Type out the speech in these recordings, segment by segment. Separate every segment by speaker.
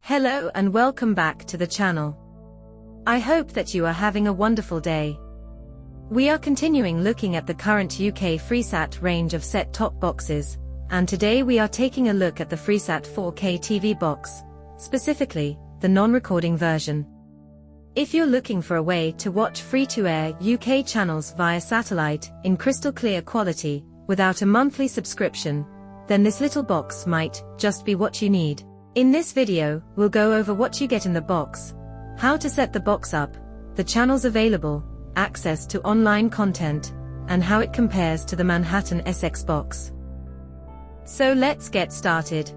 Speaker 1: Hello and welcome back to the channel. I hope that you are having a wonderful day. We are continuing looking at the current UK Freesat range of set-top boxes, and today we are taking a look at the Freesat 4K TV box, specifically, the non-recording version. If you're looking for a way to watch free-to-air UK channels via satellite in crystal clear quality, without a monthly subscription, then this little box might just be what you need. In this video, we'll go over what you get in the box, how to set the box up, the channels available, access to online content, and how it compares to the Manhattan SX box. So let's get started.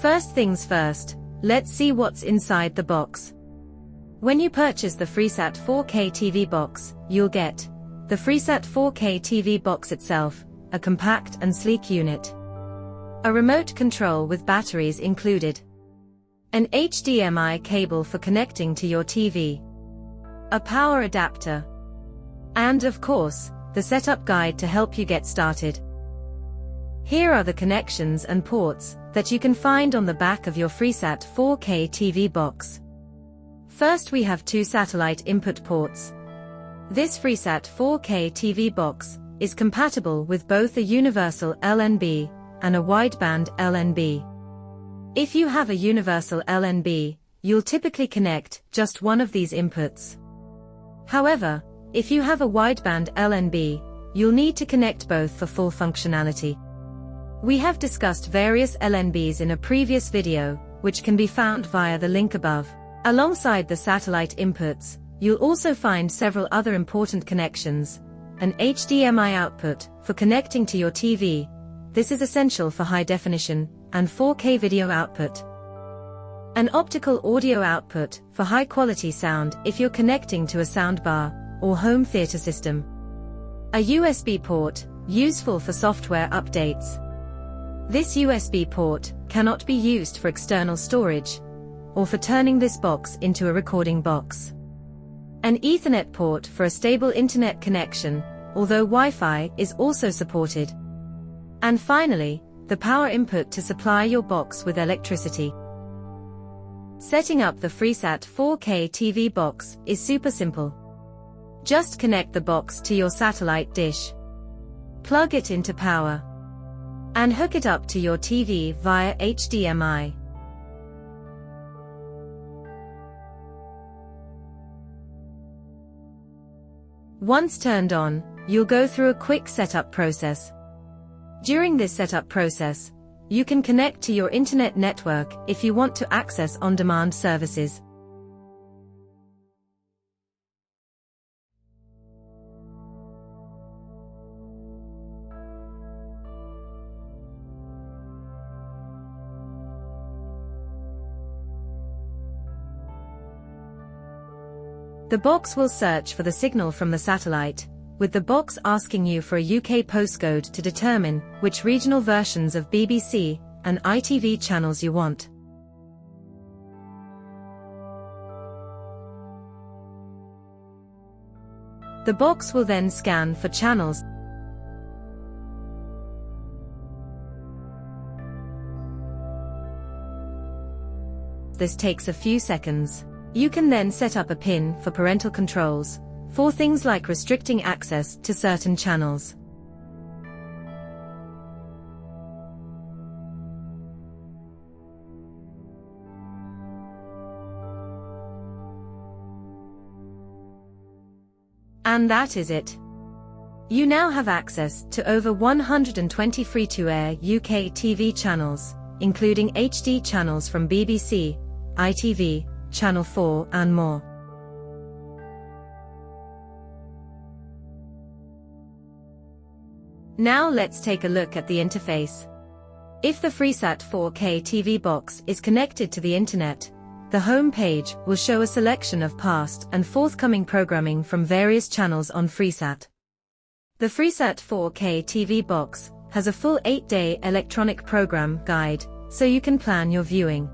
Speaker 1: First things first, let's see what's inside the box. When you purchase the Freesat 4K TV box, you'll get the Freesat 4K TV box itself, a compact and sleek unit. A remote control with batteries included. An HDMI cable for connecting to your TV. A power adapter. And of course, the setup guide to help you get started. Here are the connections and ports that you can find on the back of your Freesat 4K TV box. First we have two satellite input ports. This Freesat 4K TV box is compatible with both a universal LNB and a wideband LNB. If you have a universal LNB, you'll typically connect just one of these inputs. However, if you have a wideband LNB, you'll need to connect both for full functionality. We have discussed various LNBs in a previous video, which can be found via the link above. Alongside the satellite inputs, you'll also find several other important connections. An HDMI output for connecting to your TV. This is essential for high definition and 4K video output. An optical audio output for high quality sound if you're connecting to a soundbar or home theater system. A USB port, useful for software updates. This USB port cannot be used for external storage or for turning this box into a recording box. An Ethernet port for a stable internet connection, although Wi-Fi is also supported. And finally, the power input to supply your box with electricity. Setting up the Freesat 4K TV box is super simple. Just connect the box to your satellite dish. Plug it into power. And hook it up to your TV via HDMI. Once turned on, you'll go through a quick setup process. During this setup process, you can connect to your internet network if you want to access on-demand services. The box will search for the signal from the satellite, with the box asking you for a UK postcode to determine which regional versions of BBC and ITV channels you want. The box will then scan for channels. This takes a few seconds. You can then set up a PIN for parental controls, for things like restricting access to certain channels. And that is it. You now have access to over 120 free-to-air UK TV channels, including HD channels from BBC, ITV, Channel 4 and more. Now let's take a look at the interface. If the Freesat 4K TV box is connected to the internet, the home page will show a selection of past and forthcoming programming from various channels on Freesat. The Freesat 4K TV box has a full 8-day electronic program guide, so you can plan your viewing.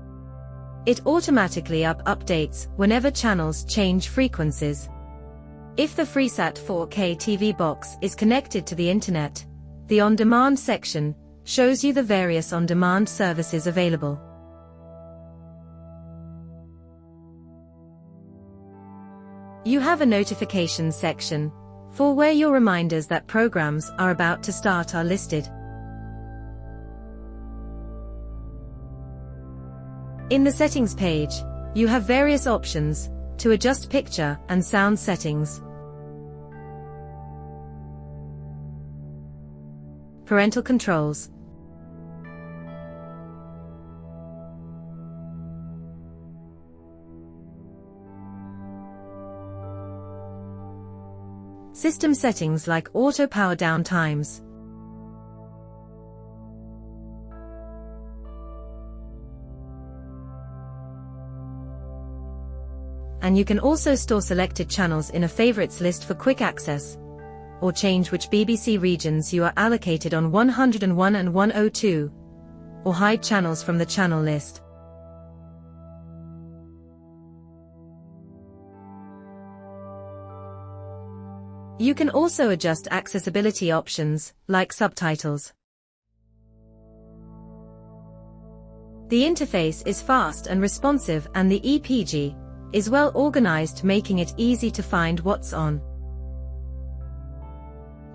Speaker 1: It automatically updates whenever channels change frequencies. If the Freesat 4K TV box is connected to the internet, the on-demand section shows you the various on-demand services available. You have a notifications section, for where your reminders that programs are about to start are listed. In the settings page, you have various options to adjust picture and sound settings. Parental controls. System settings like auto power down times. And you can also store selected channels in a favorites list for quick access, or change which BBC regions you are allocated on 101 and 102, or hide channels from the channel list. You can also adjust accessibility options, like subtitles. The interface is fast and responsive, and the EPG is well organized, making it easy to find what's on.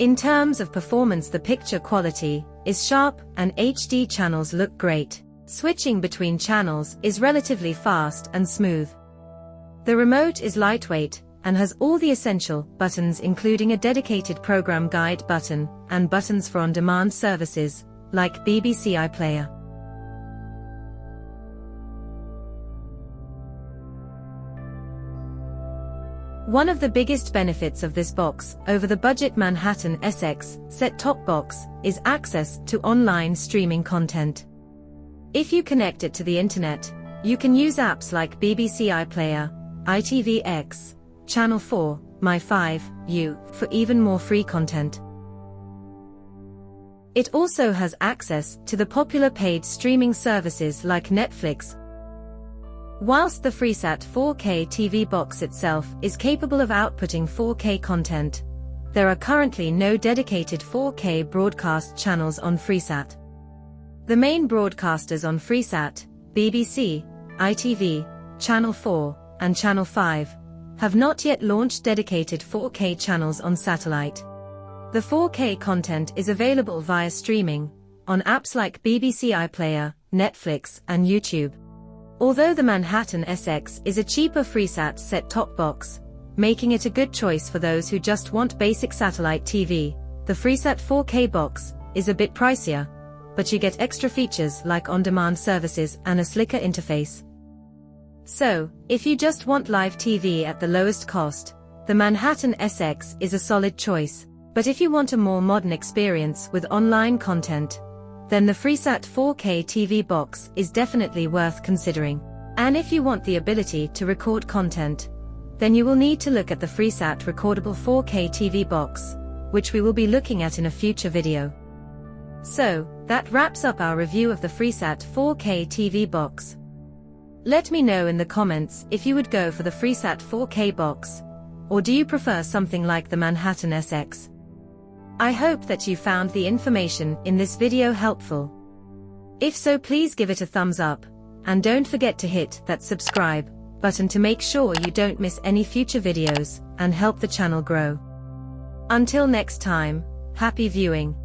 Speaker 1: In terms of performance, the picture quality is sharp and HD channels look great. Switching between channels is relatively fast and smooth. The remote is lightweight and has all the essential buttons, including a dedicated program guide button and buttons for on-demand services like BBC iPlayer. One of the biggest benefits of this box over the budget Manhattan SX set-top box is access to online streaming content. If you connect it to the internet, you can use apps like BBC iPlayer, UHD-X, Channel 4, My5, for even more free content. It also has access to the popular paid streaming services like Netflix. Whilst the Freesat 4K TV box itself is capable of outputting 4K content, there are currently no dedicated 4K broadcast channels on Freesat. The main broadcasters on Freesat, BBC, ITV, Channel 4, and Channel 5, have not yet launched dedicated 4K channels on satellite. The 4K content is available via streaming, on apps like BBC iPlayer, Netflix, and YouTube. Although the Manhattan SX is a cheaper Freesat set-top box, making it a good choice for those who just want basic satellite TV, the Freesat 4K box is a bit pricier, but you get extra features like on-demand services and a slicker interface. So, if you just want live TV at the lowest cost, the Manhattan SX is a solid choice. But if you want a more modern experience with online content, then the Freesat 4K TV box is definitely worth considering. And if you want the ability to record content, then you will need to look at the Freesat recordable 4K TV box, which we will be looking at in a future video. So, that wraps up our review of the Freesat 4K TV box. Let me know in the comments if you would go for the Freesat 4K box, or do you prefer something like the Manhattan SX? I hope that you found the information in this video helpful. If so, please give it a thumbs up, and don't forget to hit that subscribe button to make sure you don't miss any future videos and help the channel grow. Until next time, happy viewing.